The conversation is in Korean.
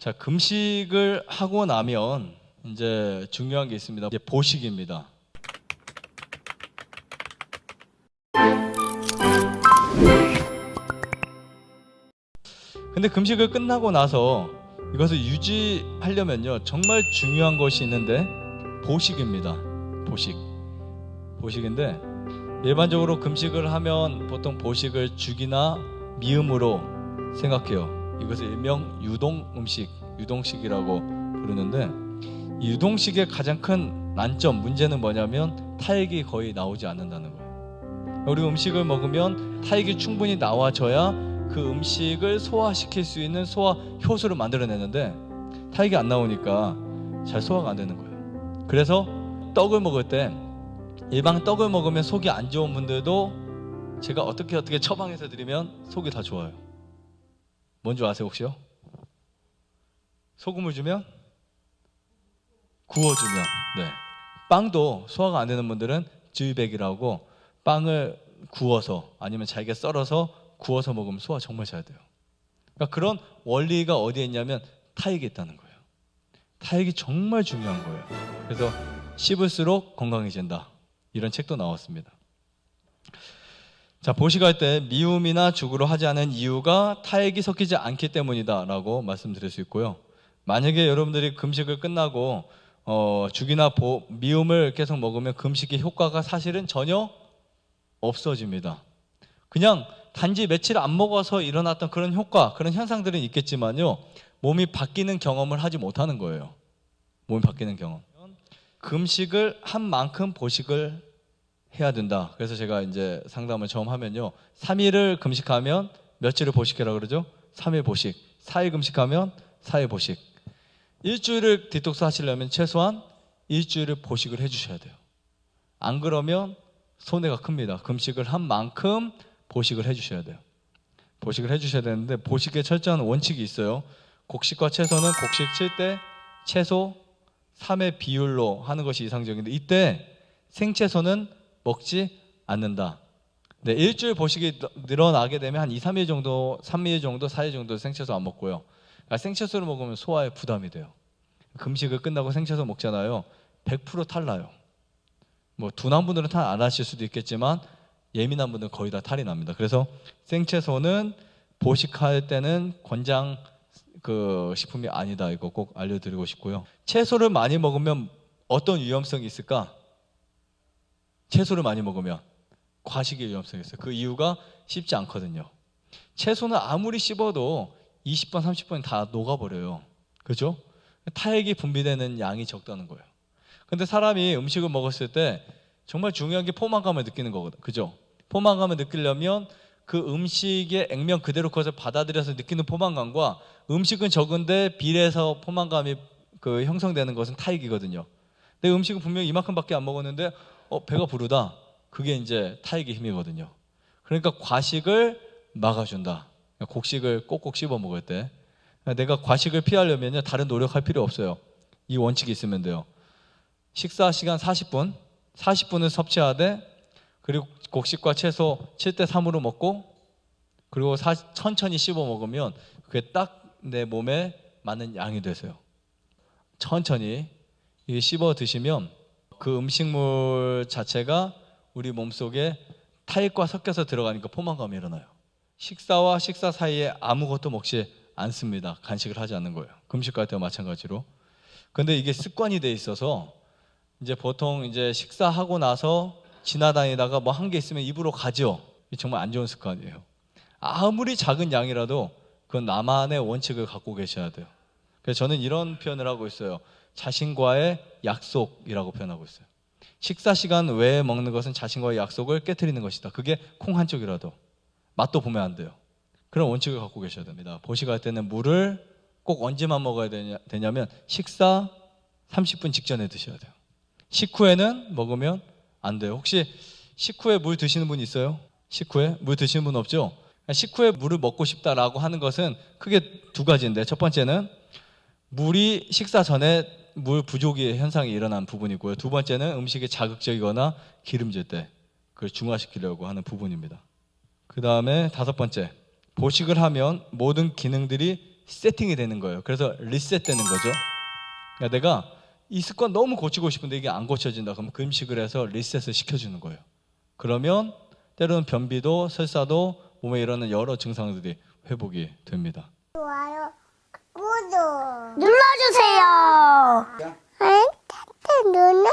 자, 금식을 하고 나면 이제 중요한 게 있습니다. 이제 보식입니다. 근데 금식을 끝나고 나서 이것을 유지하려면요, 정말 중요한 것이 있는데 보식입니다. 보식인데 일반적으로 금식을 하면 보통 보식을 죽이나 미음으로 생각해요. 이것을 일명 유동식이라고 부르는데, 이 유동식의 가장 큰 난점, 문제는 뭐냐면 타액이 거의 나오지 않는다는 거예요. 우리 음식을 먹으면 타액이 충분히 나와져야 그 음식을 소화시킬 수 있는 소화 효소를 만들어내는데 타액이 안 나오니까 잘 소화가 안 되는 거예요. 그래서 떡을 먹을 때, 일반 떡을 먹으면 속이 안 좋은 분들도 제가 어떻게 처방해서 드리면 속이 다 좋아요. 뭔지 아세요 혹시요? 소금을 주면? 구워주면. 네. 빵도 소화가 안 되는 분들은 즈유백이라고 빵을 구워서 아니면 잘게 썰어서 구워서 먹으면 소화 정말 잘 돼요. 그러니까 그런 원리가 어디에 있냐면 타액에 있다는 거예요. 타액이 정말 중요한 거예요. 그래서 씹을수록 건강해진다, 이런 책도 나왔습니다. 자, 보식할 때 미음이나 죽으로 하지 않은 이유가 타액이 섞이지 않기 때문이다 라고 말씀드릴 수 있고요. 만약에 여러분들이 금식을 끝나고 죽이나 미음을 계속 먹으면 금식의 효과가 사실은 전혀 없어집니다. 그냥 단지 며칠 안 먹어서 일어났던 그런 효과, 그런 현상들은 있겠지만요, 몸이 바뀌는 경험을 하지 못하는 거예요. 몸이 바뀌는 경험. 금식을 한 만큼 보식을 해야 된다. 그래서 제가 이제 상담을 처음 하면요, 3일을 금식하면 며칠을 보식해라 그러죠? 3일 보식. 4일 금식하면 4일 보식. 일주일을 디톡스 하시려면 최소한 일주일을 보식을 해주셔야 돼요. 안 그러면 손해가 큽니다. 금식을 한 만큼 보식을 해주셔야 돼요. 보식을 해주셔야 되는데, 보식에 철저한 원칙이 있어요. 곡식과 채소는 곡식 7대 채소 3의 비율로 하는 것이 이상적인데, 이때 생채소는 먹지 않는다. 네, 일주일 보식이 늘어나게 되면 한 2, 3일 정도, 3일 정도, 4일 정도 생채소 안 먹고요. 그러니까 생채소를 먹으면 소화에 부담이 돼요. 금식을 끝나고 생채소 먹잖아요. 100% 탈나요. 뭐 둔한 분들은 탈 안 하실 수도 있겠지만 예민한 분들은 거의 다 탈이 납니다. 그래서 생채소는 보식할 때는 권장 식품이 아니다, 이거 꼭 알려드리고 싶고요. 채소를 많이 먹으면 어떤 위험성이 있을까? 채소를 많이 먹으면 과식의 위험성이 있어요. 그 이유가 씹지 않거든요. 채소는 아무리 씹어도 20번, 30번 다 녹아버려요. 그죠? 타액이 분비되는 양이 적다는 거예요. 근데 사람이 음식을 먹었을 때 정말 중요한 게 포만감을 느끼는 거거든. 그죠? 포만감을 느끼려면 그 음식의 액면 그대로 그것을 받아들여서 느끼는 포만감과, 음식은 적은데 비례해서 포만감이 형성되는 것은 타액이거든요. 내 음식은 분명히 이만큼밖에 안 먹었는데 배가 부르다. 그게 이제 타액의 힘이거든요. 그러니까 과식을 막아준다. 곡식을 꼭꼭 씹어 먹을 때. 내가 과식을 피하려면요, 다른 노력할 필요 없어요. 이 원칙이 있으면 돼요. 식사 시간 40분을 섭취하되, 그리고 곡식과 채소 7대 3으로 먹고, 그리고 천천히 씹어 먹으면 그게 딱 내 몸에 맞는 양이 되세요. 천천히 씹어 드시면 그 음식물 자체가 우리 몸속에 타액과 섞여서 들어가니까 포만감이 일어나요. 식사와 식사 사이에 아무것도 먹지 않습니다. 간식을 하지 않는 거예요. 금식할 때와 마찬가지로. 근데 이게 습관이 돼 있어서 이제 보통 이제 식사하고 나서 지나다니다가 뭐 한 개 있으면 입으로 가죠. 이게 정말 안 좋은 습관이에요. 아무리 작은 양이라도 그건 나만의 원칙을 갖고 계셔야 돼요. 그래서 저는 이런 표현을 하고 있어요. 자신과의 약속이라고 표현하고 있어요. 식사 시간 외에 먹는 것은 자신과의 약속을 깨트리는 것이다. 그게 콩 한 쪽이라도. 맛도 보면 안 돼요. 그런 원칙을 갖고 계셔야 됩니다. 보식할 때는 물을 꼭 언제만 먹어야 되냐면 식사 30분 직전에 드셔야 돼요. 식후에는 먹으면 안 돼요. 혹시 식후에 물 드시는 분 있어요? 식후에 물 드시는 분 없죠? 식후에 물을 먹고 싶다라고 하는 것은 크게 두 가지인데, 첫 번째는 물이 식사 전에 물 부족의 현상이 일어난 부분이고요. 두 번째는 음식이 자극적이거나 기름질 때 그걸 중화시키려고 하는 부분입니다. 그 다음에 다섯 번째, 보식을 하면 모든 기능들이 세팅이 되는 거예요. 그래서 리셋되는 거죠. 그러니까 내가 이 습관 너무 고치고 싶은데 이게 안 고쳐진다. 그럼 금식을 해서 리셋을 시켜주는 거예요. 그러면 때로는 변비도 설사도 몸에 일어나는 여러 증상들이 회복이 됩니다. 좋아요, 구독 눌러주세요. 응? 누나